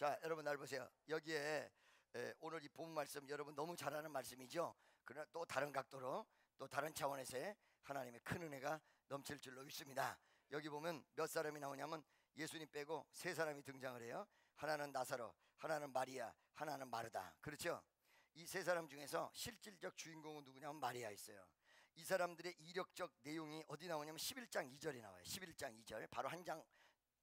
자, 여러분 날 보세요. 여기에 오늘 이 본문 말씀 여러분 너무 잘 아는 말씀이죠. 그러나 또 다른 각도로 또 다른 차원에서의 하나님의 큰 은혜가 넘칠 줄로 믿습니다. 여기 보면 몇 사람이 나오냐면 예수님 빼고 세 사람이 등장을 해요. 하나는 나사로, 하나는 마리아, 하나는 마르다. 그렇죠? 이 세 사람 중에서 실질적 주인공은 누구냐면 마리아 있어요. 이 사람들의 이력적 내용이 어디 나오냐면 11장 2절에 나와요. 11장 2절 바로 한 장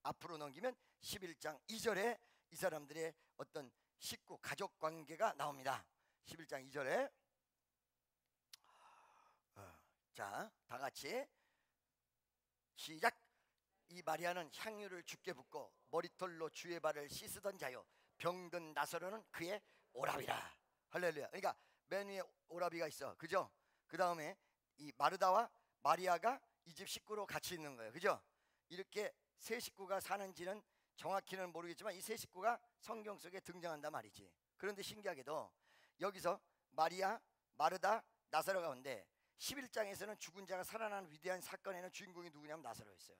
앞으로 넘기면 11장 2절에 이 사람들의 어떤 식구 가족 관계가 나옵니다. 11장 2절에 자, 다 같이 시작. 이 마리아는 향유를 주께 붓고 머리털로 주의 발을 씻으던 자요, 병든 나사로는 그의 오라비라. 할렐루야. 그러니까 맨 위에 오라비가 있어, 그죠? 그 다음에 이 마르다와 마리아가 이 집 식구로 같이 있는 거예요, 그죠? 이렇게 세 식구가 사는지는 정확히는 모르겠지만 이 세 식구가 성경 속에 등장한단 말이지. 그런데 신기하게도 여기서 마리아, 마르다, 나사로 가운데 11장에서는 죽은 자가 살아나는 위대한 사건에는 주인공이 누구냐면 나사로였어요.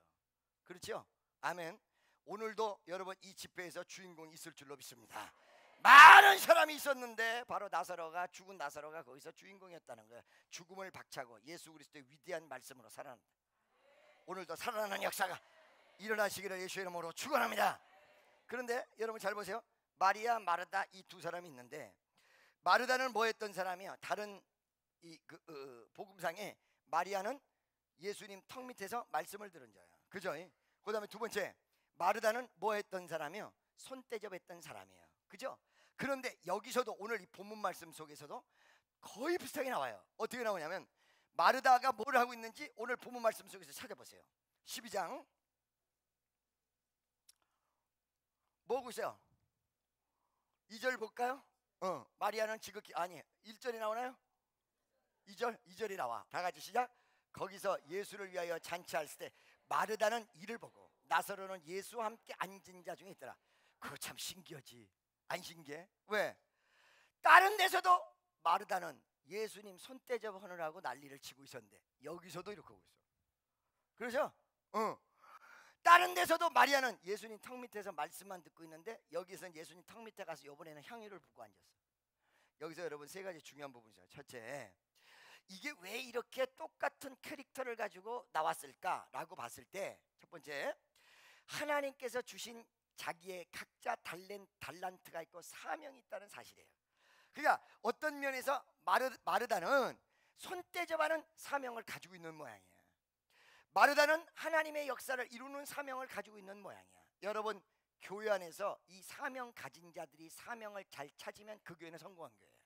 그렇죠? 아멘. 오늘도 여러분 이 집회에서 주인공이 있을 줄로 믿습니다. 많은 사람이 있었는데 바로 나사로가, 죽은 나사로가 거기서 주인공이었다는 거예요. 죽음을 박차고 예수 그리스도의 위대한 말씀으로 살아난다. 오늘도 살아나는 역사가 일어나시기를 예수의 이름으로 축원합니다. 그런데 여러분 잘 보세요. 마리아, 마르다 이 두 사람이 있는데, 마르다는 뭐 했던 사람이요? 다른 복음상에 마리아는 예수님 턱 밑에서 말씀을 들은 자예요, 그죠? 그 다음에 두 번째 마르다는 뭐 했던 사람이요? 손대접했던 사람이에요, 그죠? 그런데 여기서도 오늘 이 본문 말씀 속에서도 거의 비슷하게 나와요. 어떻게 나오냐면 마르다가 뭘 하고 있는지 오늘 본문 말씀 속에서 찾아보세요. 12장 뭐 하고 있어요? 2절 볼까요? 마리아는 지극히, 아니 1절이 나오나요? 2절이 나와. 다 같이 시작. 거기서 예수를 위하여 잔치할 때 마르다는 이를 보고 나사로는 예수와 함께 앉은 자 중에 있더라. 그거 참 신기하지? 안 신기해? 왜? 다른 데서도 마르다는 예수님 손대접 하느라고 난리를 치고 있었는데 여기서도 이렇게 하고 있어. 그렇죠? 다른 데서도 마리아는 예수님 턱 밑에서 말씀만 듣고 있는데 여기서는 예수님 턱 밑에 가서 이번에는 향유를 붓고 앉았어. 여기서 여러분 세 가지 중요한 부분이 있어요. 첫째, 이게 왜 이렇게 똑같은 캐릭터를 가지고 나왔을까 라고 봤을 때, 첫 번째, 하나님께서 주신 자기의 각자 달란트가 있고 사명이 있다는 사실이에요. 그러니까 어떤 면에서 마르다는 손대접하는 사명을 가지고 있는 모양이에요. 마르다는 하나님의 역사를 이루는 사명을 가지고 있는 모양이야. 여러분, 교회 안에서 이 사명 가진 자들이 사명을 잘 찾으면 그 교회는 성공한 교회예요.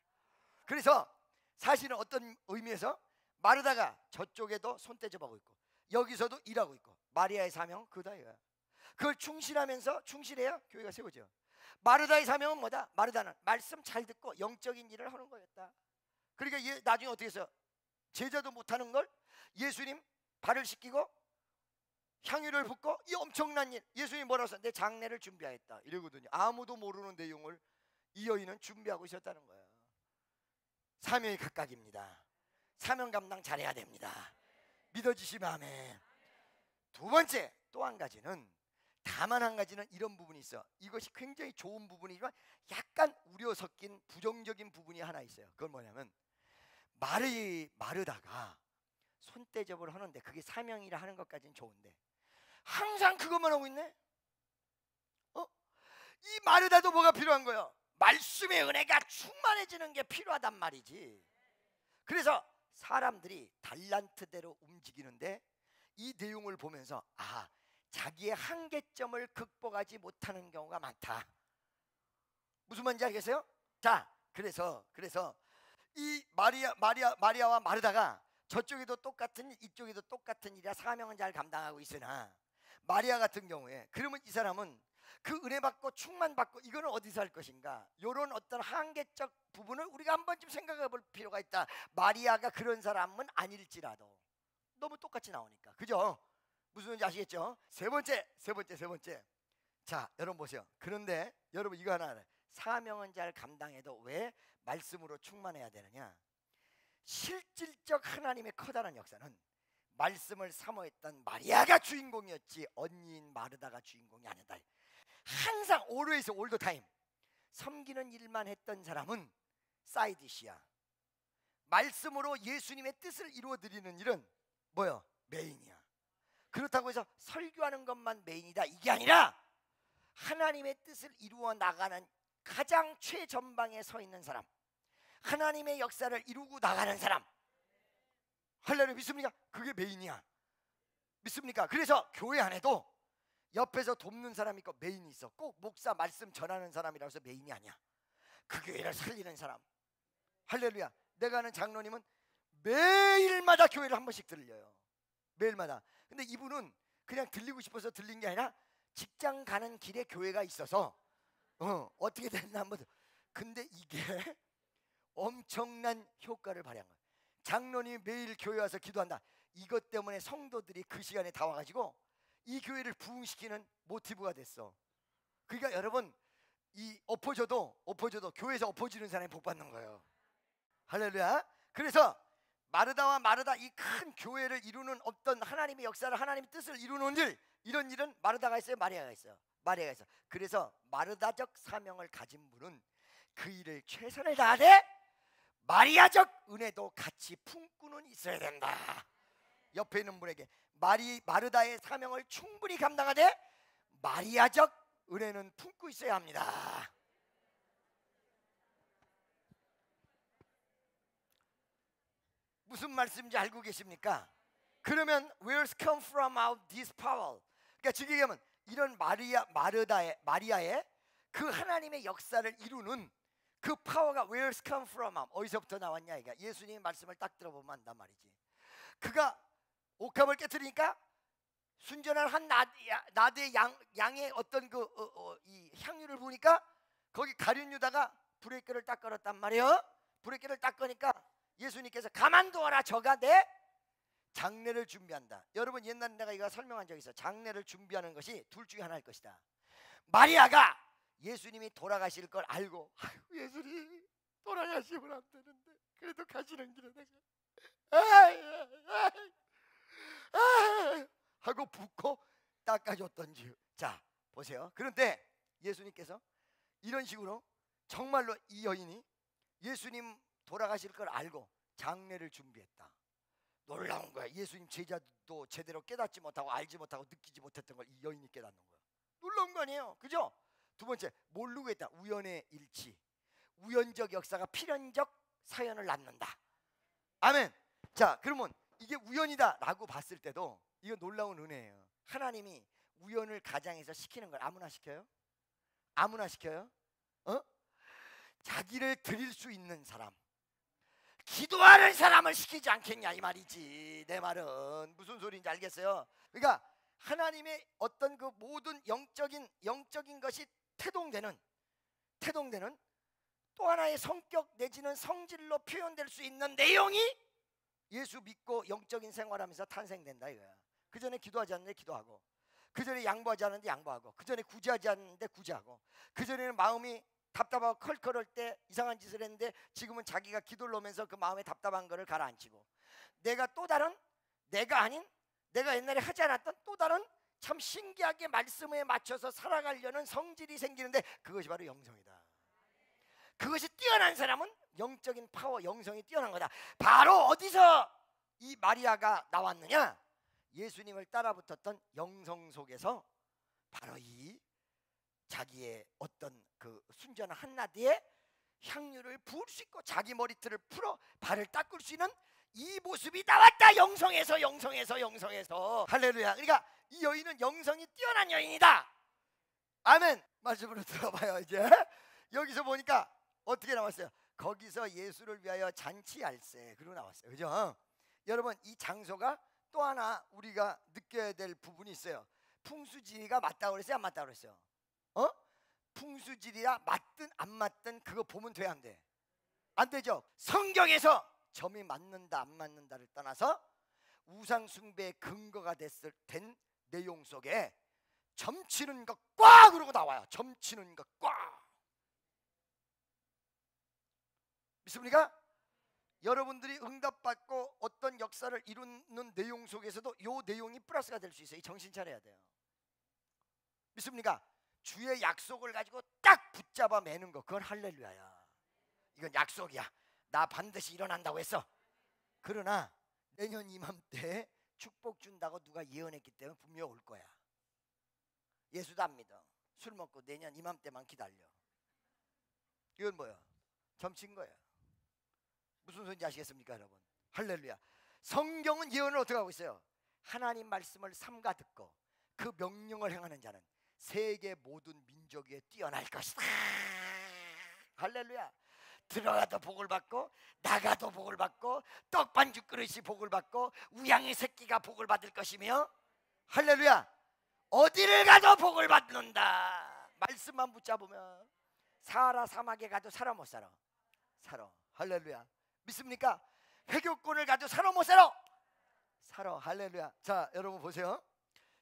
그래서 사실은 어떤 의미에서 마르다가 저쪽에도 손대접하고 있고 여기서도 일하고 있고, 마리아의 사명 그다 이거야. 그걸 충실하면서, 충실해야 교회가 세워져. 마르다의 사명은 뭐다? 마르다는 말씀 잘 듣고 영적인 일을 하는 거였다. 그러니까 나중에 어떻게 해서 제자도 못하는 걸 예수님 발을 씻기고 향유를 붓고, 이 엄청난 일, 예수님이 뭐라고 했어? 내 장례를 준비하였다 이러거든요. 아무도 모르는 내용을 이 여인은 준비하고 있었다는 거예요. 사명이 각각입니다. 사명 감당 잘해야 됩니다. 믿어지시면 아멘. 두 번째, 또 한 가지는, 다만 한 가지는 이런 부분이 있어. 이것이 굉장히 좋은 부분이지만 약간 우려 섞인 부정적인 부분이 하나 있어요. 그건 뭐냐면 마르다가 손대접을 하는데 그게 사명이라 하는 것까지는 좋은데 항상 그것만 하고 있네. 이 마르다도 뭐가 필요한 거예요? 말씀의 은혜가 충만해지는 게 필요하단 말이지. 그래서 사람들이 달란트대로 움직이는데 이 내용을 보면서 자기의 한계점을 극복하지 못하는 경우가 많다. 무슨 말인지 알겠어요? 자, 그래서 이 마리아와 마르다가 저쪽에도 똑같은 일, 이쪽에도 똑같은 일이야. 사명은 잘 감당하고 있으나 마리아 같은 경우에, 그러면 이 사람은 그 은혜 받고 충만 받고 이거는 어디서 할 것인가, 이런 어떤 한계적 부분을 우리가 한 번쯤 생각해 볼 필요가 있다. 마리아가 그런 사람은 아닐지라도 너무 똑같이 나오니까, 그죠? 무슨 말인지 아시겠죠? 세 번째. 자, 여러분 보세요. 그런데 여러분 이거 하나 알아요. 사명은 잘 감당해도 왜 말씀으로 충만해야 되느냐? 실질적 하나님의 커다란 역사는 말씀을 사모했던 마리아가 주인공이었지 언니인 마르다가 주인공이 아니다. 항상 always all the time 섬기는 일만 했던 사람은 사이디시야. 말씀으로 예수님의 뜻을 이루어드리는 일은 뭐요? 메인이야. 그렇다고 해서 설교하는 것만 메인이다 이게 아니라 하나님의 뜻을 이루어 나가는 가장 최전방에 서 있는 사람, 하나님의 역사를 이루고 나가는 사람, 할렐루야, 믿습니까? 그게 메인이야. 믿습니까? 그래서 교회 안에도 옆에서 돕는 사람이 있고 메인이 있어. 꼭 목사 말씀 전하는 사람이라고 해서 메인이 아니야. 그 교회를 살리는 사람. 할렐루야. 내가 아는 장로님은 매일마다 교회를 한 번씩 들려요. 매일마다. 근데 이분은 그냥 들리고 싶어서 들린 게 아니라 직장 가는 길에 교회가 있어서 어떻게 됐나 한번. 근데 이게 엄청난 효과를 발휘한 거예요. 장로님이 매일 교회 와서 기도한다. 이것 때문에 성도들이 그 시간에 다 와가지고 이 교회를 부흥시키는 모티브가 됐어. 그러니까 여러분, 이 엎어져도 교회에서 엎어지는 사람이 복 받는 거예요. 할렐루야. 그래서 마르다와 마르다, 이 큰 교회를 이루는 어떤 하나님의 역사를, 하나님의 뜻을 이루는 일, 이런 일은 마르다가 있어요, 마리아가 있어요. 마리아가 있어. 그래서 마르다적 사명을 가진 분은 그 일을 최선을 다하되 마리아적 은혜도 같이 품고는 있어야 된다. 옆에 있는 분에게 마르다의 사명을 충분히 감당하되 마리아적 은혜는 품고 있어야 합니다. 무슨 말씀인지 알고 계십니까? 그러면 where's come from out this power? 그러니까 지금 얘기하면 이런 마리아의 그 하나님의 역사를 이루는 그 파워가 where's come from? 어디서부터 나왔냐 이게. 예수님의 말씀을 딱 들어보면 안단 말이지. 그가 옥합을 깨뜨리니까 순전한 한 나드의 양의 어떤 이 향유를 부으니까 거기 가룟 유다가 브레이크를 딱 걸었단 말이에요. 브레이크를 딱 거니까 예수님께서 가만두어라, 저가 내 장례를 준비한다. 여러분, 옛날에 내가 이거 설명한 적이 있어. 장례를 준비하는 것이 둘 중에 하나일 것이다. 마리아가 예수님이 돌아가실 걸 알고, 아이고, 예수님 돌아가시면 안 되는데 그래도 가시는 길에 내가 하고 붓고 닦아줬던지. 자, 보세요. 그런데 예수님께서 이런 식으로 정말로 이 여인이 예수님 돌아가실 걸 알고 장례를 준비했다. 놀라운 거야. 예수님 제자도 제대로 깨닫지 못하고 알지 못하고 느끼지 못했던 걸 이 여인이 깨닫는 거야. 놀라운 거 아니에요? 그죠? 두 번째, 모르고 했다. 우연의 일치. 우연적 역사가 필연적 사연을 낳는다. 아멘. 자, 그러면 이게 우연이다 라고 봤을 때도 이거 놀라운 은혜예요. 하나님이 우연을 가장해서 시키는 걸 아무나 시켜요? 아무나 시켜요? 자기를 드릴 수 있는 사람, 기도하는 사람을 시키지 않겠냐 이 말이지. 내 말은 무슨 소리인지 알겠어요? 그러니까 하나님의 어떤 그 모든 영적인 것이 태동되는 또 하나의 성격 내지는 성질로 표현될 수 있는 내용이 예수 믿고 영적인 생활하면서 탄생된다 이거야. 그 전에 기도하지 않는데 기도하고, 그 전에 양보하지 않는데 양보하고, 그 전에 구제하지 않는데 구제하고, 그 전에는 마음이 답답하고 컬컬할 때 이상한 짓을 했는데 지금은 자기가 기도를 하면서 그 마음에 답답한 거를 가라앉히고, 내가 또 다른, 내가 아닌, 내가 옛날에 하지 않았던 또 다른 참 신기하게 말씀에 맞춰서 살아가려는 성질이 생기는데 그것이 바로 영성이다. 그것이 뛰어난 사람은 영적인 파워, 영성이 뛰어난 거다. 바로 어디서 이 마리아가 나왔느냐? 예수님을 따라붙었던 영성 속에서 바로 이 자기의 어떤 그 순전한 한나디에 향유를 부을 수 있고 자기 머리털을 풀어 발을 닦을 수 있는 이 모습이 나왔다. 영성에서. 할렐루야. 그러니까 이 여인은 영성이 뛰어난 여인이다. 아멘. 말씀으로 들어봐요. 이제 여기서 보니까 어떻게 나왔어요? 거기서 예수를 위하여 잔치할세 그러고 나왔어요. 그죠? 여러분, 이 장소가 또 하나 우리가 느껴야 될 부분이 있어요. 풍수지리가 맞다고 그랬어요? 안 맞다고 그랬어요? 풍수지리가 맞든 안 맞든 그거 보면 돼, 안 돼? 안 되죠. 성경에서 점이 맞는다 안 맞는다를 떠나서 우상 숭배의 근거가 된 내용 속에 점치는 것 꽉 그러고 나와요. 점치는 것 꽉. 믿습니까? 여러분들이 응답받고 어떤 역사를 이루는 내용 속에서도 이 내용이 플러스가 될 수 있어요. 정신 차려야 돼요. 믿습니까? 주의 약속을 가지고 딱 붙잡아 매는 거, 그건 할렐루야야. 이건 약속이야. 나 반드시 일어난다고 했어. 그러나 내년 이맘때 축복 준다고 누가 예언했기 때문에 분명 올 거야. 예수도 안 믿어. 술 먹고 내년 이맘때만 기다려. 이건 뭐야? 점친 거야. 무슨 소리인지 아시겠습니까 여러분? 할렐루야. 성경은 예언을 어떻게 하고 있어요? 하나님 말씀을 삼가 듣고 그 명령을 행하는 자는 세계 모든 민족 위에 뛰어날 것이다. 할렐루야. 들어가도 복을 받고 나가도 복을 받고 떡반죽 그릇이 복을 받고 우양의 새끼가 복을 받을 것이며, 할렐루야, 어디를 가도 복을 받는다. 말씀만 붙잡으면 사하라 사막에 가도 살아 못 살아? 살아. 할렐루야. 믿습니까? 회교권을 가도 살아 못 살아? 살아. 할렐루야. 자, 여러분 보세요.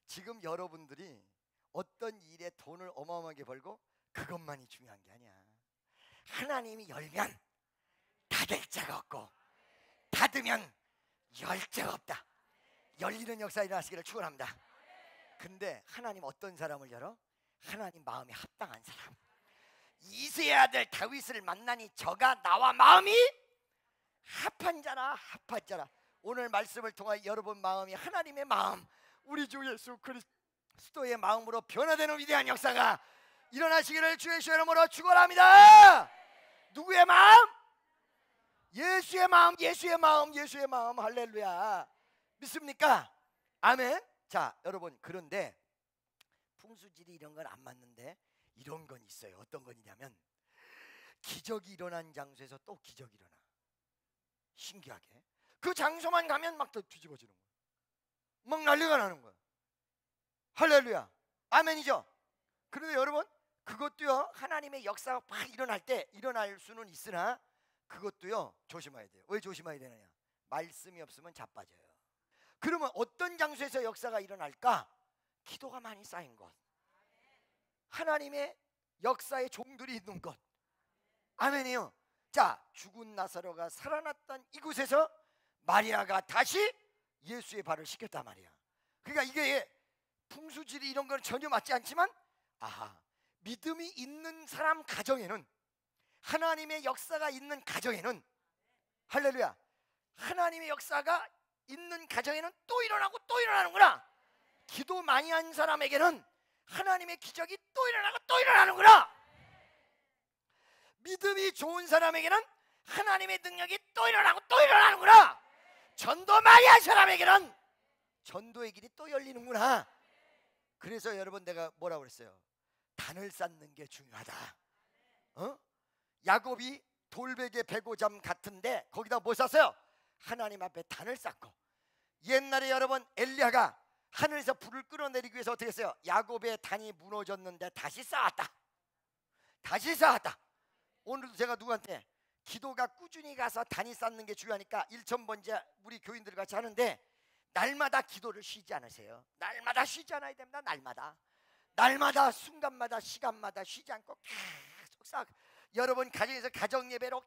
지금 여러분들이 어떤 일에 돈을 어마어마하게 벌고 그것만이 중요한 게 아니야. 하나님이 열면 닫을 자가 없고 닫으면 열 자가 없다. 열리는 역사 일어나시기를 축원합니다. 근데 하나님 어떤 사람을 열어? 하나님 마음에 합당한 사람. 이새의 아들 다윗을 만나니 저가 나와 마음이 합한 자라. 합한 자라. 오늘 말씀을 통하여 여러분 마음이 하나님의 마음, 우리 주 예수 그리스도의 마음으로 변화되는 위대한 역사가 일어나시기를 주의 이름으로 축원합니다. 누구의 마음? 예수의 마음, 예수의 마음, 예수의 마음. 할렐루야. 믿습니까? 아멘. 자, 여러분, 그런데 풍수질이 이런 건 안 맞는데 이런 건 있어요. 어떤 건이냐면 기적이 일어난 장소에서 또 기적이 일어나. 신기하게 그 장소만 가면 막 더 뒤집어지는 거야. 막 난리가 나는 거야. 할렐루야. 아멘이죠. 그런데 여러분, 그것도요 하나님의 역사가 막 일어날 때 일어날 수는 있으나 그것도요 조심해야 돼요. 왜 조심해야 되느냐? 말씀이 없으면 자빠져요. 그러면 어떤 장소에서 역사가 일어날까? 기도가 많이 쌓인 곳, 하나님의 역사의 종들이 있는 곳. 아멘이요. 자, 죽은 나사로가 살아났던 이곳에서 마리아가 다시 예수의 발을 씻겼단 말이야. 그러니까 이게 풍수지리 이런 건 전혀 맞지 않지만, 아하, 믿음이 있는 사람 가정에는, 하나님의 역사가 있는 가정에는, 할렐루야, 하나님의 역사가 있는 가정에는 또 일어나고 또 일어나는구나. 기도 많이 한 사람에게는 하나님의 기적이 또 일어나고 또 일어나는구나. 믿음이 좋은 사람에게는 하나님의 능력이 또 일어나고 또 일어나는구나. 전도 많이 한 사람에게는 전도의 길이 또 열리는구나. 그래서 여러분, 내가 뭐라고 그랬어요? 단을 쌓는 게 중요하다. 야곱이 돌베개 베고잠 같은데 거기다 뭐 쌌어요? 하나님 앞에 단을 쌓고. 옛날에 여러분, 엘리야가 하늘에서 불을 끌어내리기 위해서 어떻게 했어요? 야곱의 단이 무너졌는데 다시 쌓았다. 다시 쌓았다. 오늘도 제가 누구한테 기도가 꾸준히 가서 단이 쌓는 게 중요하니까 1000번째 우리 교인들 같이 하는데, 날마다 기도를 쉬지 않으세요. 날마다 쉬지 않아야 됩니다. 날마다 순간마다 시간마다 쉬지 않고 계속 쌓아. 여러분 가정에서 가정 예배로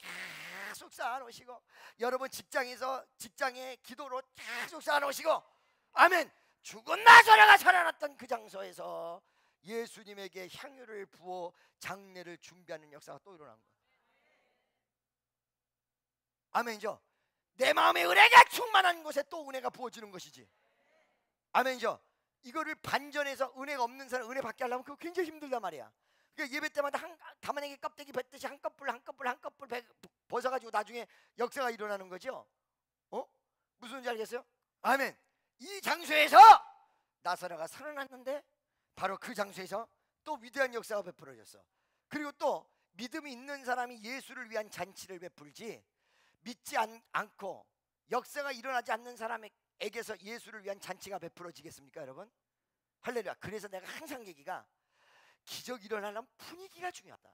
계속 쌓아 놓으시고, 여러분 직장에서 직장의 기도로 계속 쌓아 놓으시고, 아멘. 죽은 나사로가 살아났던 그 장소에서 예수님에게 향유를 부어 장례를 준비하는 역사가 또 일어난 거예요. 아멘이죠. 내 마음에 은혜가 충만한 곳에 또 은혜가 부어지는 것이지. 아멘이죠. 이거를 반전해서 은혜가 없는 사람 은혜 받게 하려면 그거 굉장히 힘들단 말이야. 그러니까 예배 때마다 가만히 껍데기 뱉듯이 한 커플 벗어가지고 나중에 역사가 일어나는 거죠. 무슨 소리인지 알겠어요? 아멘. 이 장소에서 나사로가 살아났는데 바로 그 장소에서 또 위대한 역사가 베풀어졌어. 그리고 또 믿음이 있는 사람이 예수를 위한 잔치를 베풀지, 믿지 않고 역사가 일어나지 않는 사람에게서 예수를 위한 잔치가 베풀어지겠습니까 여러분? 할렐루야. 그래서 내가 항상 얘기가, 기적이 일어나려면 분위기가 중요하다.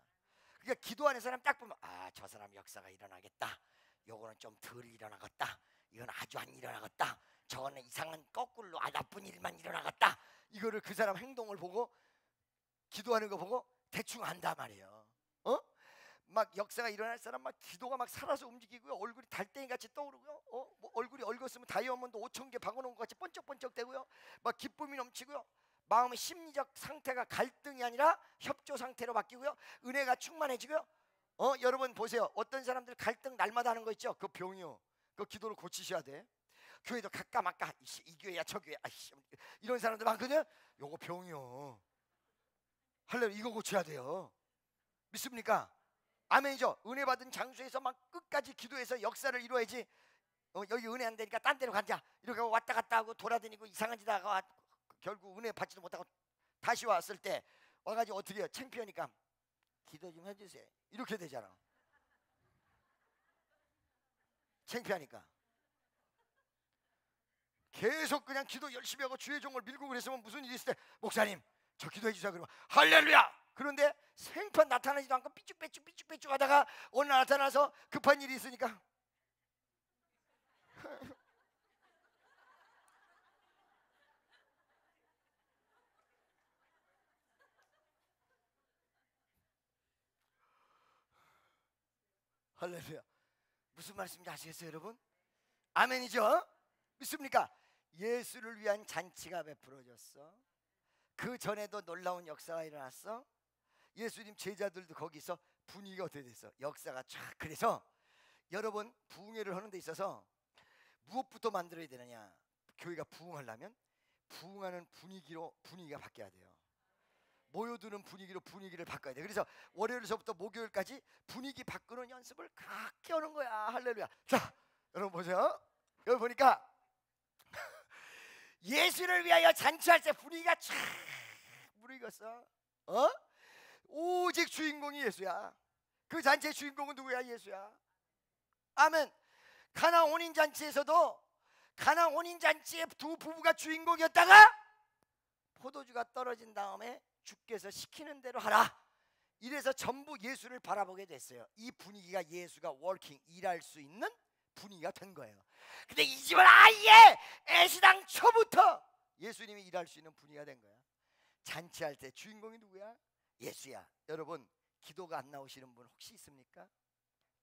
그러니까 기도하는 사람 딱 보면, 아, 저 사람 역사가 일어나겠다, 요거는 좀 덜 일어나겠다, 이건 아주 안 일어나겠다, 저거는 이상한 거꾸로 나쁜 일만 일어나겠다. 이거를 그 사람 행동을 보고, 기도하는 거 보고 대충 안단 말이에요. 막 역사가 일어날 사람 막 기도가 막 살아서 움직이고요, 얼굴이 달팽이 같이 떠오르고요, 뭐 얼굴이 얽었으면 다이아몬드 5000개 박아놓은 것 같이 번쩍번쩍 되고요, 막 기쁨이 넘치고요, 마음의 심리적 상태가 갈등이 아니라 협조 상태로 바뀌고요. 은혜가 충만해지고요. 여러분 보세요. 어떤 사람들 갈등 날마다 하는 거 있죠? 그 병이요. 그 기도를 고치셔야 돼. 교회도 갈까 말까, 이 교회야 저 교회, 이런 사람들 많거든요. 요거 병이요. 할렐루야, 이거 고쳐야 돼요. 믿습니까? 아멘이죠. 은혜 받은 장소에서 막 끝까지 기도해서 역사를 이루어야지. 여기 은혜 안 되니까 딴 데로 가자 이렇게 하고 왔다 갔다 하고 돌아다니고 이상한 짓 하다가 결국 은혜 받지도 못하고 다시 왔을 때 와가지고 어떻게 해요? 창피하니까 기도 좀 해주세요 이렇게 되잖아. 창피하니까 계속 그냥 기도 열심히 하고 주의 종을 밀고 그랬으면 무슨 일이 있을 때 목사님 저 기도해 주세요 그러면 할렐루야. 그런데 생판 나타나지도 않고 삐쭉빼쭉 하다가 어느 날 나타나서 급한 일이 있으니까 할렐루야. 무슨 말씀인지 아시겠어요 여러분? 아멘이죠? 믿습니까? 예수를 위한 잔치가 베풀어졌어. 그 전에도 놀라운 역사가 일어났어. 예수님 제자들도 거기서 분위기가 어떻게 됐어? 역사가 쫙. 그래서 여러분 부흥회를 하는 데 있어서 무엇부터 만들어야 되느냐? 교회가 부흥하려면 부흥하는 분위기가 바뀌어야 돼요. 모여드는 분위기로 분위기를 바꿔야 돼. 그래서 월요일서부터 목요일까지 분위기 바꾸는 연습을 그렇게 하는 거야. 할렐루야. 자, 여러분 보세요. 여기 보니까 예수를 위하여 잔치할 때 분위기가 쫙 무르익었어. 오직 주인공이 예수야. 그 잔치의 주인공은 누구야? 예수야. 아멘. 가나 혼인잔치에서도 가나 혼인잔치의 두 부부가 주인공이었다가 포도주가 떨어진 다음에 주께서 시키는 대로 하라. 이래서 전부 예수를 바라보게 됐어요. 이 분위기가 예수가 워킹, 일할 수 있는 분위기가 된 거예요. 근데 이 집은 아예 애시당 초부터 예수님이 일할 수 있는 분위기가 된 거야. 잔치할 때 주인공이 누구야? 예수야. 여러분 기도가 안 나오시는 분 혹시 있습니까?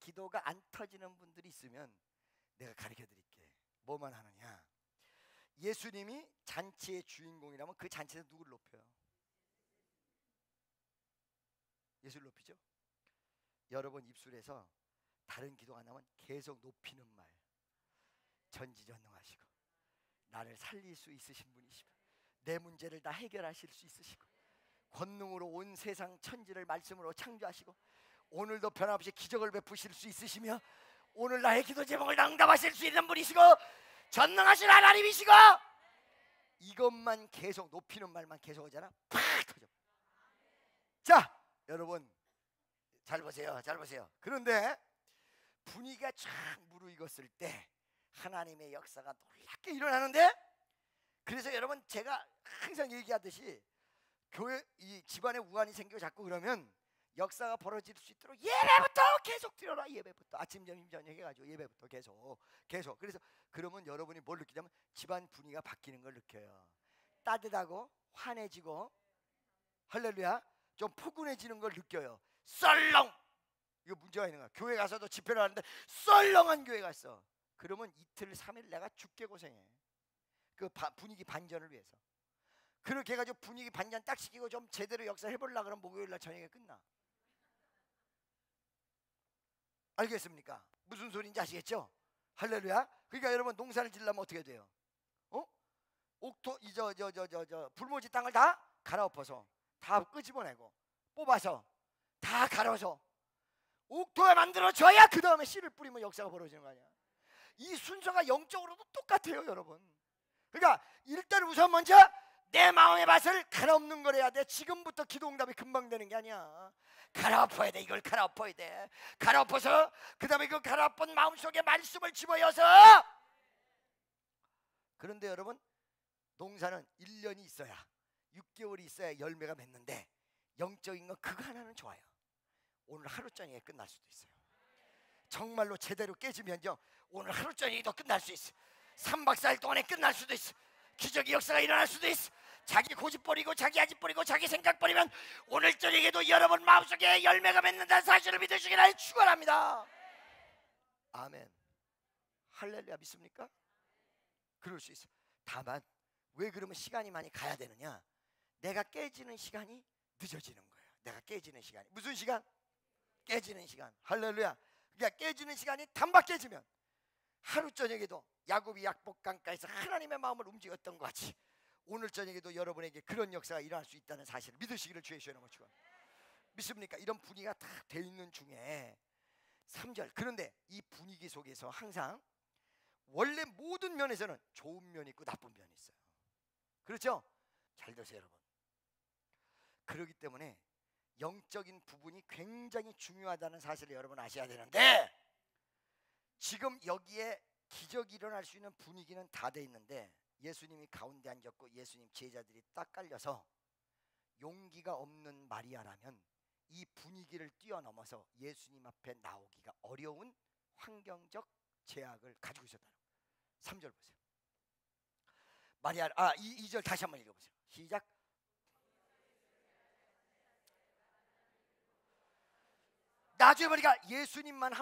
기도가 안 터지는 분들이 있으면 내가 가르쳐 드릴게. 뭐만 하느냐? 예수님이 잔치의 주인공이라면 그 잔치에서 누구를 높여요? 예수를 높이죠. 여러분 입술에서 다른 기도가 안 나오면 계속 높이는 말. 전지전능하시고 나를 살릴 수 있으신 분이시고 내 문제를 다 해결하실 수 있으시고 권능으로 온 세상 천지를 말씀으로 창조하시고 오늘도 변함없이 기적을 베푸실 수 있으시며 오늘 나의 기도 제목을 응답하실 수 있는 분이시고 전능하신 하나님이시고 이것만 계속 높이는 말만 계속 하잖아. 팍 터져. 자 여러분 잘 보세요. 잘 보세요. 그런데 분위기가 쫙 무르익었을 때 하나님의 역사가 놀랍게 일어나는데, 그래서 여러분 제가 항상 얘기하듯이 교회 이 집안에 우환이 생기고 자꾸 그러면 역사가 벌어질 수 있도록 예배부터 계속 드려라. 예배부터 아침 점심 저녁 해가지고 예배부터 계속 그래서 그러면 여러분이 뭘 느끼냐면 집안 분위기가 바뀌는 걸 느껴요. 따뜻하고 환해지고 할렐루야 좀 포근해지는 걸 느껴요. 썰렁 이거 문제가 있는 거야. 교회 가서도 집회를 하는데 썰렁한 교회가 있어. 그러면 이틀 3일 내가 죽게 고생해. 그 분위기 반전을 위해서. 그렇게 해가지고 분위기 반전 딱 시키고 좀 제대로 역사 해보려고 그러면 목요일날 저녁에 끝나. 알겠습니까? 무슨 소리인지 아시겠죠? 할렐루야. 그러니까 여러분 농사를 지려면 어떻게 돼요? 옥토 불모지 땅을 다 갈아엎어서 다 끄집어내고 뽑아서 다 갈아서 옥토에 만들어줘야 그 다음에 씨를 뿌리면 역사가 벌어지는 거 아니야. 이 순서가 영적으로도 똑같아요 여러분. 그러니까 일단 우선 먼저 내 마음의 밭을 갈아엎는 걸 해야 돼. 지금부터 기도 응답이 금방 되는 게 아니야. 갈아엎어야 돼. 이걸 갈아엎어야 돼. 갈아엎어서 그 다음에 그 갈아엎은 마음속에 말씀을 집어여서. 그런데 여러분 농사는 1년이 있어야 6개월이 있어야 열매가 맺는데 영적인 건 그거 하나는 좋아요. 오늘 하루 저녁에 끝날 수도 있어요. 정말로 제대로 깨지면요 오늘 하루 저녁에도 끝날 수 있어. 3박 4일 동안에 끝날 수도 있어. 기적의 역사가 일어날 수도 있어. 자기 고집 버리고 자기 아집 버리고 자기 생각 버리면 오늘 저녁에도 여러분 마음속에 열매가 맺는다는 사실을 믿으시기를 축원합니다. 아멘. 할렐루야. 믿습니까? 그럴 수 있어. 다만 왜 그러면 시간이 많이 가야 되느냐? 내가 깨지는 시간이 늦어지는 거예요. 내가 깨지는 시간이 무슨 시간? 깨지는 시간. 할렐루야. 그러니까 깨지는 시간이 단박 깨지면 하루 저녁에도 야곱이 약복강가에서 하나님의 마음을 움직였던 것 같이 오늘 저녁에도 여러분에게 그런 역사가 일어날 수 있다는 사실을 믿으시기를 주의 이름으로 축원합니다. 믿습니까? 이런 분위기가 다 돼 있는 중에 3절. 그런데 이 분위기 속에서 항상 원래 모든 면에서는 좋은 면이 있고 나쁜 면이 있어요. 그렇죠? 잘 들으세요 여러분. 그렇기 때문에 영적인 부분이 굉장히 중요하다는 사실을 여러분 아셔야 되는데, 지금 여기에 기적이 일어날 수 있는 분위기는 다 돼 있는데 예수님이 가운데 앉았고 예수님 제자들이 딱 깔려서 용기가 없는 마리아라면 이 분위기를 뛰어넘어서 예수님 앞에 나오기가 어려운 환경적 제약을 가지고 있었다는 거예요. 3절 보세요. 마리아 2절 다시 한번 읽어보세요. 시작. 나중에 보니까 예수님만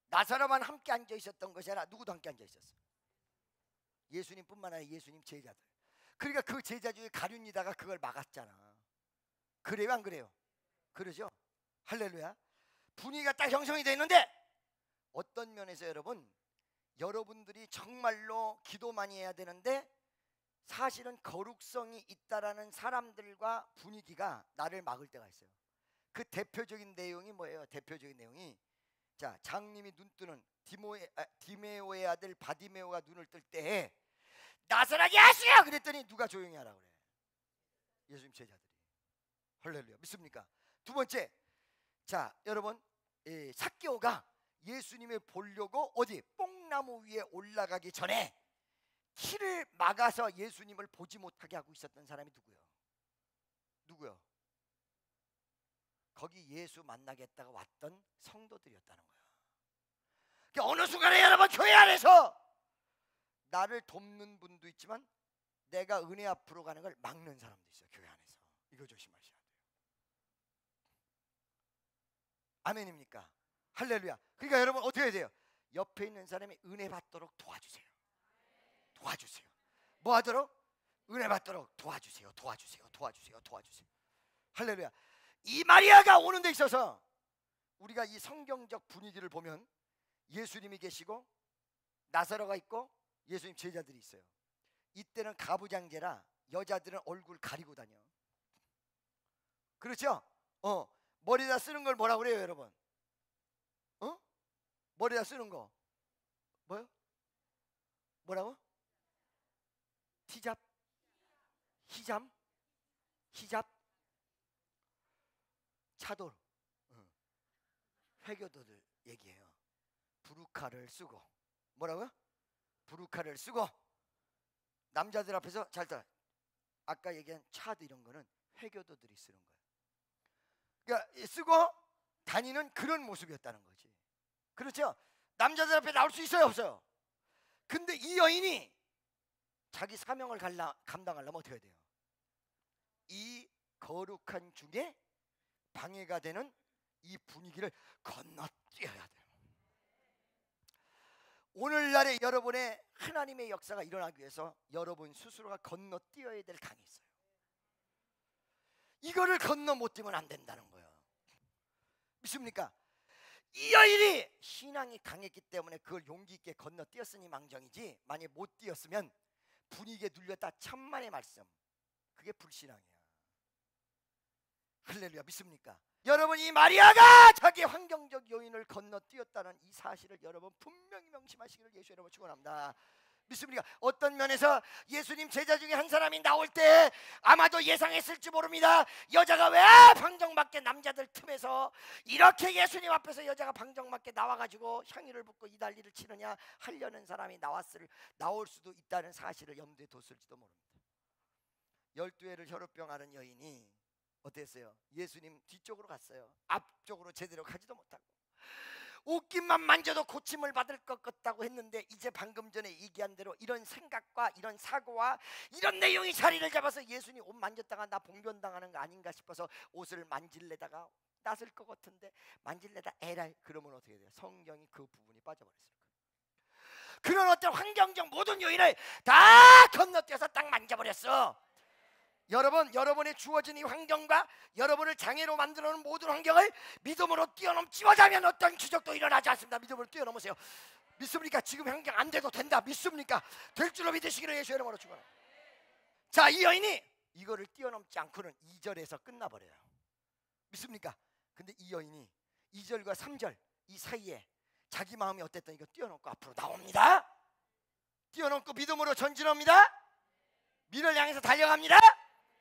나사로만 함께 앉아 있었던 것이 아니라 누구도 함께 앉아 있었어요. 예수님뿐만 아니라 예수님 제자들. 그러니까 그 제자 중에 가룟유다가 그걸 막았잖아. 그래요 안 그래요? 그러죠. 할렐루야. 분위기가 딱 형성이 되어 있는데 어떤 면에서 여러분들이 정말로 기도 많이 해야 되는데 사실은 거룩성이 있다라는 사람들과 분위기가 나를 막을 때가 있어요. 그 대표적인 내용이 뭐예요? 대표적인 내용이, 자, 장님이 눈 뜨는 디메오의 아들 바디메오가 눈을 뜰 때 나서나게 하시오 그랬더니 누가 조용히 하라고 그래? 예수님 제자들이. 할렐루야. 믿습니까? 두 번째, 자 여러분, 삭개오가 예수님을 보려고 어디 뽕나무 위에 올라가기 전에 키를 막아서 예수님을 보지 못하게 하고 있었던 사람이 누구요? 거기 예수 만나겠다가 왔던 성도들이었다는 거야. 그러니까 어느 순간에 여러분 교회 안에서 나를 돕는 분도 있지만 내가 은혜 앞으로 가는 걸 막는 사람도 있어요. 교회 안에서. 이거 조심하셔야 돼요. 아멘입니까? 할렐루야. 그러니까 여러분 어떻게 해야 돼요? 옆에 있는 사람이 은혜 받도록 도와주세요. 뭐 하도록? 은혜 받도록 도와주세요. 할렐루야. 이 마리아가 오는 데 있어서 우리가 이 성경적 분위기를 보면 예수님이 계시고 나사로가 있고 예수님 제자들이 있어요. 이때는 가부장제라 여자들은 얼굴 가리고 다녀. 그렇죠? 머리에다 쓰는 걸 뭐라고 그래요 여러분? 머리에다 쓰는 거 뭐요? 뭐라고? 히잡, 차돌, 회교도들 얘기해요. 부르카를 쓰고, 뭐라고요? 부르카를 쓰고 남자들 앞에서 잘 따라. 아까 얘기한 차드 이런 거는 회교도들이 쓰는 거예요. 그러니까 쓰고 다니는 그런 모습이었다는 거지. 그렇죠? 남자들 앞에 나올 수 있어요 없어요? 근데 이 여인이 자기 사명을 감당하려면 어떻게 해야 돼요? 이 거룩한 중에 방해가 되는 이 분위기를 건너뛰어야 돼요. 오늘날에 여러분의 하나님의 역사가 일어나기 위해서 여러분 스스로가 건너뛰어야 될 강이 있어요. 이거를 건너 못 뛰면 안 된다는 거예요. 믿습니까? 이 여인이 신앙이 강했기 때문에 그걸 용기 있게 건너뛰었으니 망정이지, 만약에 못 뛰었으면 분위기에 눌렸다 천만의 말씀, 그게 불신앙이야. 할렐루야. 믿습니까? 여러분, 이 마리아가 자기 환경적 요인을 건너뛰었다는 이 사실을 여러분 분명히 명심하시기를 예수 이름으로 축원합니다. 믿습니까? 어떤 면에서 예수님 제자 중에 한 사람이 나올 때 아마도 예상했을지 모릅니다. 여자가 왜 방정맞게 남자들 틈에서 이렇게 예수님 앞에서 여자가 방정맞게 나와가지고 향유를 붓고 이 난리를 치느냐 하려는 사람이 나올 수도 있다는 사실을 염두에 뒀을지도 모릅니다. 12회를 혈우병 앓은 여인이 어땠어요? 예수님 뒤쪽으로 갔어요. 앞쪽으로 제대로 가지도 못하고 옷깃만 만져도 고침을 받을 것 같다고 했는데, 이제 방금 전에 얘기한 대로 이런 생각과 이런 사고와 이런 내용이 자리를 잡아서 예수님 옷 만졌다가 나 봉변당하는 거 아닌가 싶어서 옷을 만질래다가 낯을 것 같은데 만질래다 에라이, 그러면 어떻게 돼요? 성경이 그 부분이 빠져버렸을 거예요. 그런 어떤 환경적 모든 요인을 다 건너뛰어서 딱 만져버렸어. 여러분의 주어진 이 환경과 여러분을 장애로 만들어 놓은 모든 환경을 믿음으로 뛰어넘지못하면 어떤 기적도 일어나지 않습니다. 믿음으로 뛰어넘으세요. 믿습니까? 지금 환경 안 돼도 된다. 믿습니까? 될 줄로 믿으시기를 예수 이름으로 축원합니다. 자, 이 여인이 이거를 뛰어넘지 않고는 2절에서 끝나버려요. 믿습니까? 근데 이 여인이 2절과 3절 이 사이에 자기 마음이 어땠든 이거 뛰어넘고 앞으로 나옵니다. 뛰어넘고 믿음으로 전진합니다. 미를 향해서 달려갑니다.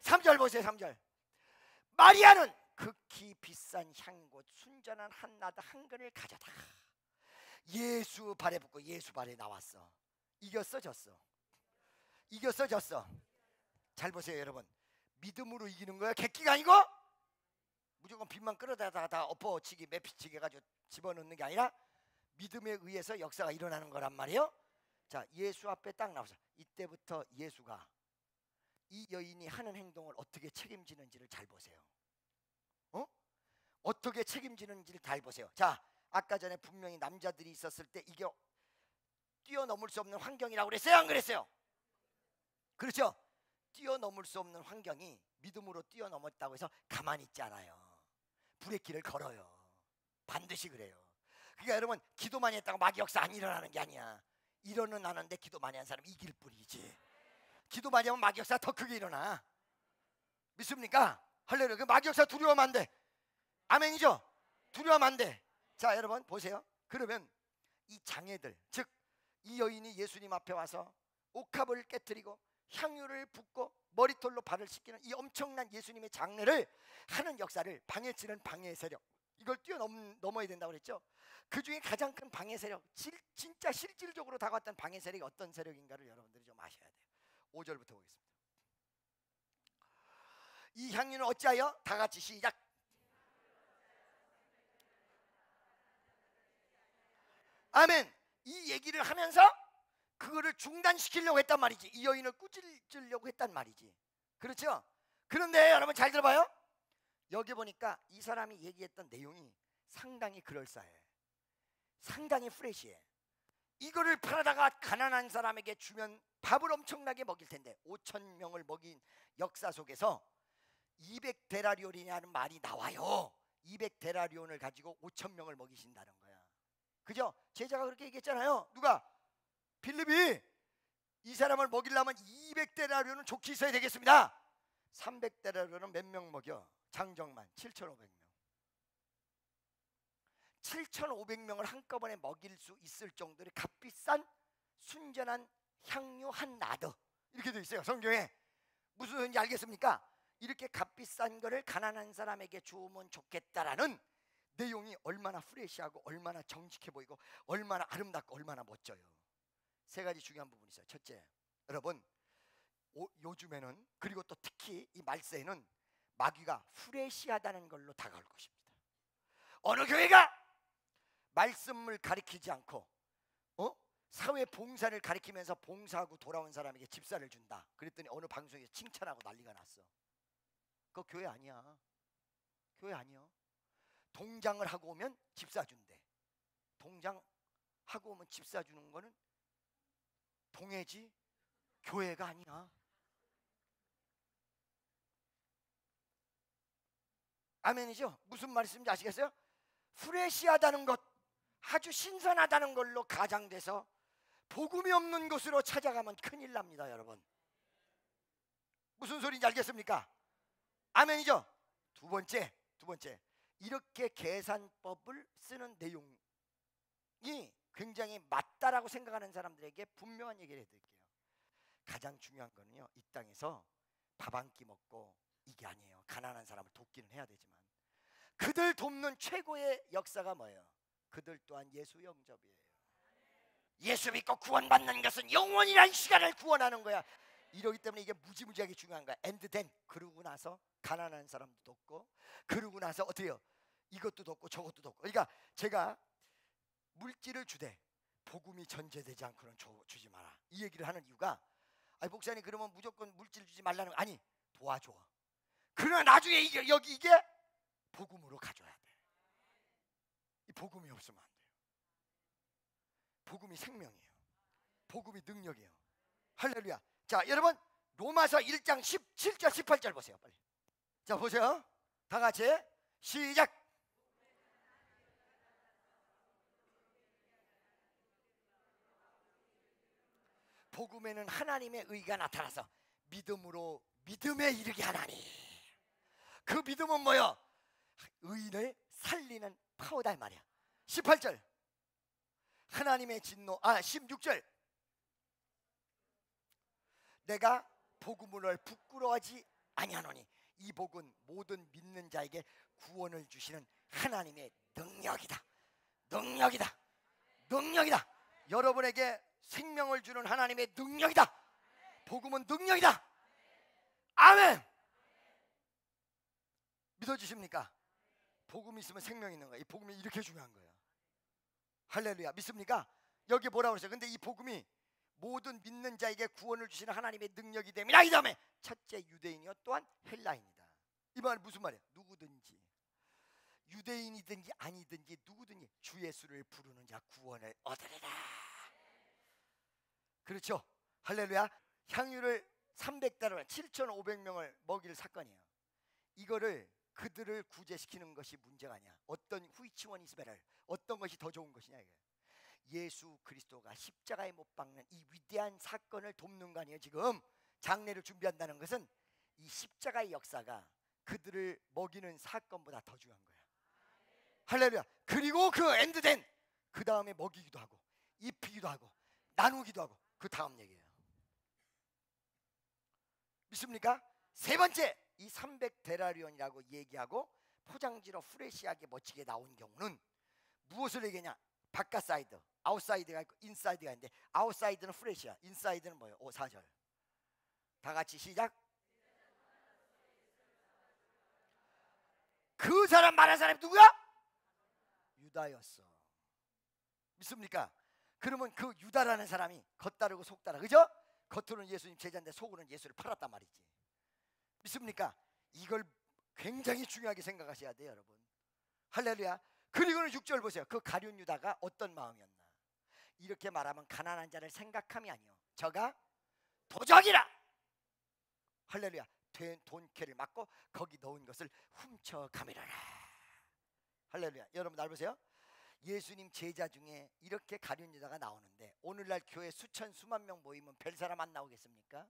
3절 보세요. 3절. 마리아는 극히 비싼 향고 순전한 한나드 한 근을 가져다가 예수 발에 붓고 예수 발에 나왔어. 이겼어 졌어? 이겼어 졌어? 잘 보세요 여러분. 믿음으로 이기는 거야. 객기가 아니고 무조건 빚만 끌어다가 다 엎어치기 매피치기 해가지고 집어넣는 게 아니라 믿음에 의해서 역사가 일어나는 거란 말이에요. 자, 예수 앞에 딱 나와서 이때부터 예수가 이 여인이 하는 행동을 어떻게 책임지는지를 잘 보세요. 어떻게 책임지는지를 잘 보세요. 자, 아까 전에 분명히 남자들이 있었을 때 이게 뛰어넘을 수 없는 환경이라고 그랬어요? 안 그랬어요? 그렇죠? 뛰어넘을 수 없는 환경이 믿음으로 뛰어넘었다고 해서 가만히 있지 않아요. 브레이크를 걸어요. 반드시 그래요. 그러니까 여러분, 기도 많이 했다고 막 역사 안 일어나는 게 아니야. 일어는 나는데 기도 많이 한 사람 이길 뿐이지. 기도 많이 하면 막 역사 더 크게 일어나. 믿습니까? 할렐루야. 그 막 역사 두려워하면 안 돼. 아멘이죠? 두려워하면 안 돼. 자, 여러분 보세요. 그러면 이 장애들, 즉 이 여인이 예수님 앞에 와서 옥합을 깨뜨리고 향유를 붓고 머리털로 발을 씻기는 이 엄청난 예수님의 장례를 하는 역사를 방해치는 방해 세력, 이걸 뛰어넘어야 된다고 그랬죠. 그 중에 가장 큰 방해 세력, 진짜 실질적으로 다가왔던 방해 세력이 어떤 세력인가를 여러분들이 좀 아셔야 돼요. 5절부터 보겠습니다. 이 향유는 어찌하여, 다 같이 시작. 아멘. 이 얘기를 하면서 그거를 중단시키려고 했단 말이지. 이 여인을 꾸짖으려고 했단 말이지. 그렇죠? 그런데 여러분 잘 들어봐요. 여기 보니까 이 사람이 얘기했던 내용이 상당히 그럴싸해. 상당히 프레시해. 이거를 팔아다가 가난한 사람에게 주면 밥을 엄청나게 먹일 텐데 5,000명을 먹인 역사 속에서 200데나리온이라는 말이 나와요. 200데나리온을 가지고 5,000명을 먹이신다는 거야. 그죠? 제자가 그렇게 얘기했잖아요. 누가? 빌립이. 이 사람을 먹이려면 200데나리온은 좋게 있어야 되겠습니다. 300데나리온은 몇 명 먹여? 장정만 7,500명. 7,500명을 한꺼번에 먹일 수 있을 정도의 값비싼 순전한 향유 한 나드, 이렇게 되어 있어요 성경에. 무슨 소리인지 알겠습니까? 이렇게 값비싼 거를 가난한 사람에게 주면 좋겠다라는 내용이 얼마나 프레시하고 얼마나 정직해 보이고 얼마나 아름답고 얼마나 멋져요. 세 가지 중요한 부분이 있어요. 첫째, 여러분 요즘에는, 그리고 또 특히 이 말세에는 마귀가 프레시하다는 걸로 다가올 것입니다. 어느 교회가 말씀을 가리키지 않고 사회 봉사를 가리키면서 봉사하고 돌아온 사람에게 집사를 준다. 그랬더니 어느 방송에서 칭찬하고 난리가 났어. 그거 교회 아니야. 교회 아니야. 동장을 하고 오면 집사 준대. 동장 하고 오면 집사 주는 거는 동해지 교회가 아니야. 아멘이죠? 무슨 말씀인지 아시겠어요? 프레시하다는 것, 아주 신선하다는 걸로 가장돼서 복음이 없는 곳으로 찾아가면 큰일 납니다 여러분. 무슨 소리인지 알겠습니까? 아멘이죠? 두 번째, 이렇게 계산법을 쓰는 내용이 굉장히 맞다라고 생각하는 사람들에게 분명한 얘기를 해드릴게요. 가장 중요한 거는요, 이 땅에서 밥 한 끼 먹고 이게 아니에요. 가난한 사람을 돕기는 해야 되지만 그들 돕는 최고의 역사가 뭐예요? 그들 또한 예수 영접이에요. 예수 믿고 구원받는 것은 영원이란 시간을 구원하는 거야. 이러기 때문에 이게 무지무지하게 중요한 거야. And then, 그러고 나서 가난한 사람도 돕고, 그러고 나서 어떻게 해요? 이것도 돕고 저것도 돕고. 그러니까 제가 물질을 주되 복음이 전제되지 않고는 주지 마라, 이 얘기를 하는 이유가, 아니 목사님 그러면 무조건 물질 주지 말라는 거 아니, 도와줘. 그러나 나중에 이게 복음으로 가져야 돼. 이 복음이 없으면 안 돼요. 복음이 생명이에요. 복음이 능력이에요. 할렐루야. 자, 여러분 로마서 1장 17절 18절 보세요. 빨리. 자, 보세요. 다 같이 시작. 복음에는 하나님의 의가 나타나서 믿음으로 믿음에 이르게 하나니. 그 믿음은 뭐요? 의인을 살리는 파워다 이 말이야. 18절 하나님의 진노 16절 내가 복음을 부끄러워하지 아니하노니 이 복은 모든 믿는 자에게 구원을 주시는 하나님의 능력이다. 능력이다. 능력이다. 여러분에게 생명을 주는 하나님의 능력이다. 복음은 능력이다. 아멘. 믿어주십니까? 복음이 있으면 생명이 있는 거예요. 이 복음이 이렇게 중요한 거예요. 할렐루야. 믿습니까? 여기 뭐라고 그랬어요? 근데 이 복음이 모든 믿는 자에게 구원을 주시는 하나님의 능력이 됨이라. 이 다음에 첫째 유대인이요 또한 헬라인이다. 이 말은 무슨 말이에요? 누구든지 유대인이든지 아니든지 누구든지 주 예수를 부르는 자 구원을 얻으리라. 그렇죠? 할렐루야. 향유를 300달러 7,500명을 먹일 사건이에요. 이거를 그들을 구제시키는 것이 문제가 아니야. 어떤 후이치원 이스베를 어떤 것이 더 좋은 것이냐 이게. 예수 그리스도가 십자가에 못 박는 이 위대한 사건을 돕는 거 아니에요. 지금 장례를 준비한다는 것은 이 십자가의 역사가 그들을 먹이는 사건보다 더 중요한 거야. 할렐루야. 그리고 그 엔드된 그 다음에 먹이기도 하고 입히기도 하고 나누기도 하고 그 다음 얘기예요. 믿습니까? 세 번째 이 300데나리온이라고 얘기하고 포장지로 프레시하게 멋지게 나온 경우는 무엇을 얘기하냐? 바깥 사이드, 아웃사이드가 있고 인사이드가 있는데 아웃사이드는 프레시야. 인사이드는 뭐예요? 4절 다 같이 시작. 그 사람 말한 사람이 누구야? 유다였어. 믿습니까? 그러면 그 유다라는 사람이 겉다르고 속다라, 그죠? 겉으로는 예수님 제자인데 속으로는 예수를 팔았단 말이지. 믿습니까? 이걸 굉장히 중요하게 생각하셔야 돼요, 여러분. 할렐루야. 그리고는 6절 보세요. 그 가룟 유다가 어떤 마음이었나? 이렇게 말하면 가난한 자를 생각함이 아니요 저가 도적이라. 할렐루야. 돈캐를 맞고 거기 넣은 것을 훔쳐가미라라. 할렐루야. 여러분 날 보세요. 예수님 제자 중에 이렇게 가룟 유다가 나오는데 오늘날 교회 수천 수만 명 모이면 별 사람 안 나오겠습니까?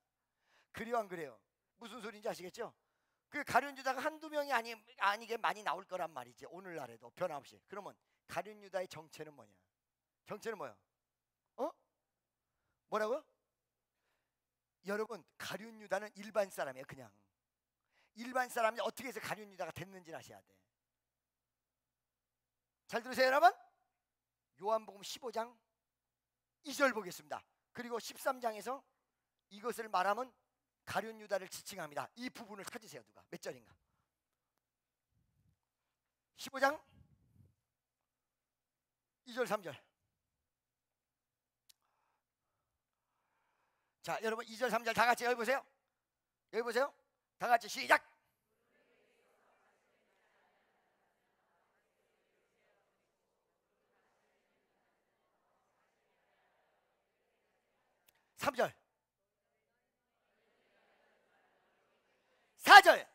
그래요 안 그래요? 무슨 소리인지 아시겠죠? 그 가룟 유다가 한두 명이 아니게 많이 나올 거란 말이지. 오늘날에도 변함없이. 그러면 가룟 유다의 정체는 뭐냐? 정체는 뭐야? 뭐라고요? 여러분 가룟 유다는 일반 사람이에요. 그냥 일반 사람이 어떻게 해서 가룟 유다가 됐는지 아셔야 돼. 잘 들으세요 여러분. 요한복음 15장 2절 보겠습니다. 그리고 13장에서 이것을 말하면 가룟 유다를 지칭합니다. 이 부분을 찾으세요. 누가 몇 절인가? 15장 2절 3절. 자 여러분 2절 3절 다 같이 여기 보세요. 여기 보세요. 다 같이 시작. 삼절 4절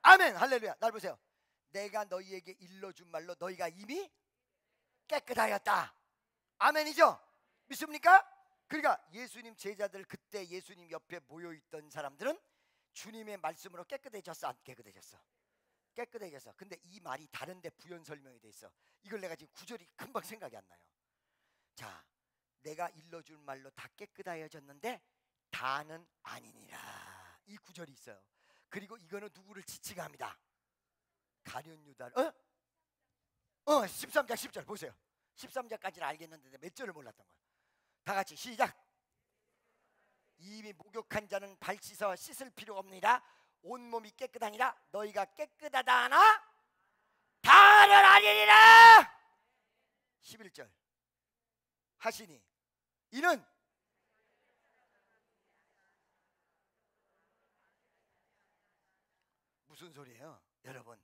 아멘. 할렐루야. 날 보세요. 내가 너희에게 일러준 말로 너희가 이미 깨끗하였다. 아멘이죠? 믿습니까? 그러니까 예수님 제자들 그때 예수님 옆에 모여있던 사람들은 주님의 말씀으로 깨끗해졌어 안 깨끗해졌어? 깨끗해졌어. 근데 이 말이 다른데 부연 설명이 돼 있어. 이걸 내가 지금 구절이 금방 생각이 안 나요. 자, 내가 일러준 말로 다 깨끗하여졌는데 다는 아니니라. 이 구절이 있어요. 그리고 이거는 누구를 지칭합니다? 가룟 유다를 13장 10절 보세요. 13절까지는 알겠는데 몇 절을 몰랐던 거예요. 다 같이 시작. 이미 목욕한 자는 발 씻어 씻을 필요 없느니라. 온몸이 깨끗하니라. 너희가 깨끗하다 하나 다는 아니니라. 11절 하시니 이는 무슨 소리예요 여러분?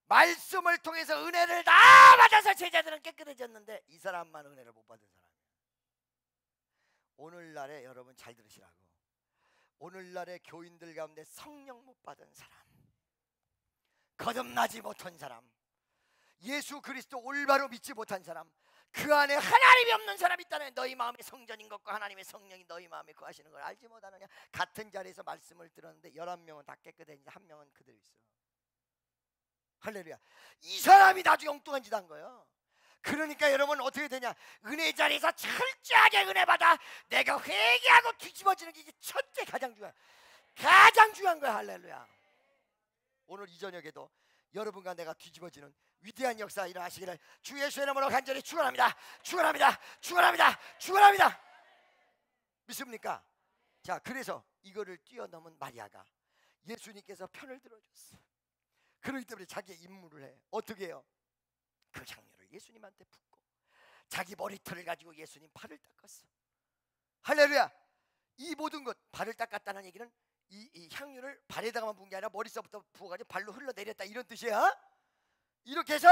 말씀을 통해서 은혜를 다 받아서 제자들은 깨끗해졌는데 이 사람만 은혜를 못 받은 사람이에요. 오늘날에 여러분 잘 들으시라고. 오늘날의 교인들 가운데 성령 못 받은 사람, 거듭나지 못한 사람, 예수 그리스도 올바로 믿지 못한 사람, 그 안에 하나님이 없는 사람이 있다네. 너희 마음이 성전인 것과 하나님의 성령이 너희 마음에 거하시는 걸 알지 못하느냐. 같은 자리에서 말씀을 들었는데 11명은 다 깨끗해지는데 한 명은 그대로 있어. 할렐루야. 이 사람이 나중에 엉뚱한 짓 한 거예요. 그러니까 여러분 어떻게 되냐, 은혜 자리에서 철저하게 은혜 받아 내가 회개하고 뒤집어지는 게 이게 첫째 가장 중요한 거야. 할렐루야. 오늘 이 저녁에도 여러분과 내가 뒤집어지는 위대한 역사 일어나시기를 주 예수의 이름으로 간절히 축원합니다. 축원합니다. 축원합니다. 축원합니다. 믿습니까? 자, 그래서 이거를 뛰어넘은 마리아가 예수님께서 편을 들어줬어. 그렇기 때문에 자기의 임무를 해. 어떻게 해요? 그 향유를 예수님한테 붓고 자기 머리털을 가지고 예수님 발을 닦았어. 할렐루야. 이 모든 것, 발을 닦았다는 얘기는 이 향유를 발에다가만 부은 게 아니라 머릿속부터 부어가지고 발로 흘러내렸다, 이런 뜻이야. 이렇게 해서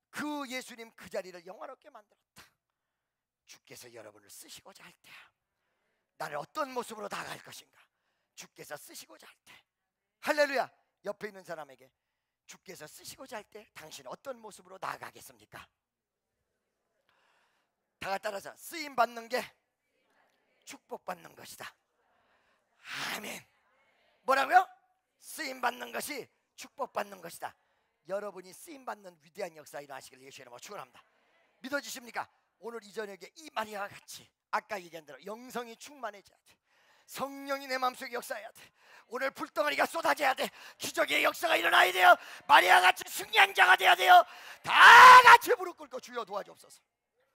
그 예수님 그 자리를 영화롭게 만들었다. 주께서 여러분을 쓰시고자 할 때 나를 어떤 모습으로 나아갈 것인가, 주께서 쓰시고자 할 때, 할렐루야. 옆에 있는 사람에게 주께서 쓰시고자 할 때 당신 어떤 모습으로 나아가겠습니까? 다 같이 따라서, 쓰임 받는 게 축복받는 것이다. 아멘. 뭐라고요? 쓰임 받는 것이 축복받는 것이다. 여러분이 쓰임 받는 위대한 역사 일어나시길 예수의 이름으로 축원합니다. 믿어지십니까? 오늘 이 저녁에 이 마리아와 같이 아까 얘기한 대로 영성이 충만해져야 돼. 성령이 내 마음속에 역사해야 돼. 오늘 불덩어리가 쏟아져야 돼. 기적의 역사가 일어나야 돼요. 마리아 같이 승리한 자가 돼야 돼요. 다 같이 무릎 꿇고 주여 도와주옵소서.